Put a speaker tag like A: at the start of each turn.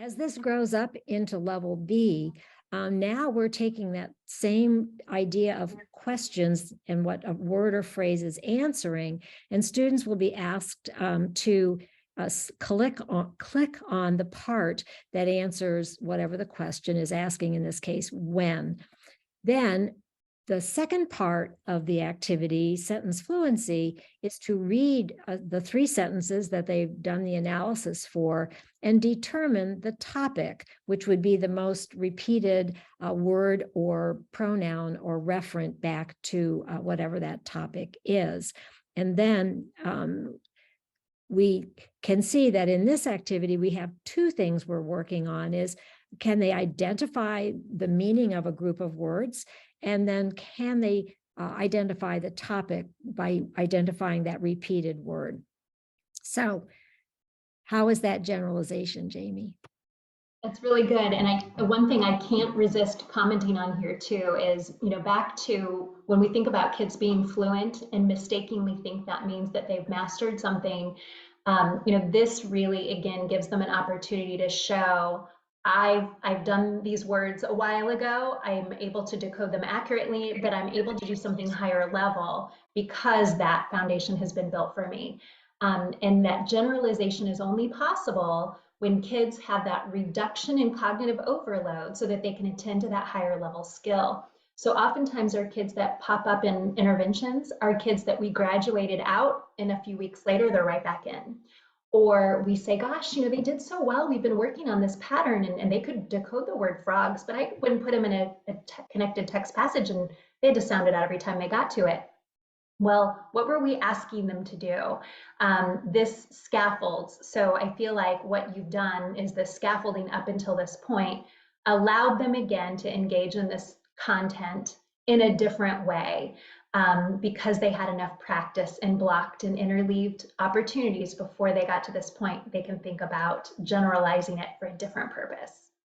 A: As this grows up into level B, now we're taking that same idea of questions and what a word or phrase is answering, and students will be asked to click on the part that answers whatever the question is asking, in this case, when. Then the second part of the activity, sentence fluency, is to read the 3 sentences that they've done the analysis for and determine the topic, which would be the most repeated word or pronoun or referent back to whatever that topic is. And then we can see that in this activity, we have 2 things we're working on. Is can they identify the meaning of a group of words? And then can they identify the topic by identifying that repeated word? So how is that generalization, Jamey?
B: That's really good. And one thing I can't resist commenting on here too is, back to when we think about kids being fluent and mistakenly think that means that they've mastered something, this really, again, gives them an opportunity to show, I've done these words a while ago. I'm able to decode them accurately, but I'm able to do something higher level because that foundation has been built for me. And that generalization is only possible when kids have that reduction in cognitive overload so that they can attend to that higher level skill. So oftentimes our kids that pop up in interventions are kids that we graduated out and a few weeks later, they're right back in. Or we say, gosh, they did so well. We've been working on this pattern and they could decode the word frogs, but I wouldn't put them in a connected text passage and they had to sound it out every time they got to it. Well, what were we asking them to do? This scaffolds. So I feel like what you've done is the scaffolding up until this point allowed them again to engage in this content in a different way because they had enough practice and blocked and interleaved opportunities before they got to this point. They can think about generalizing it for a different purpose.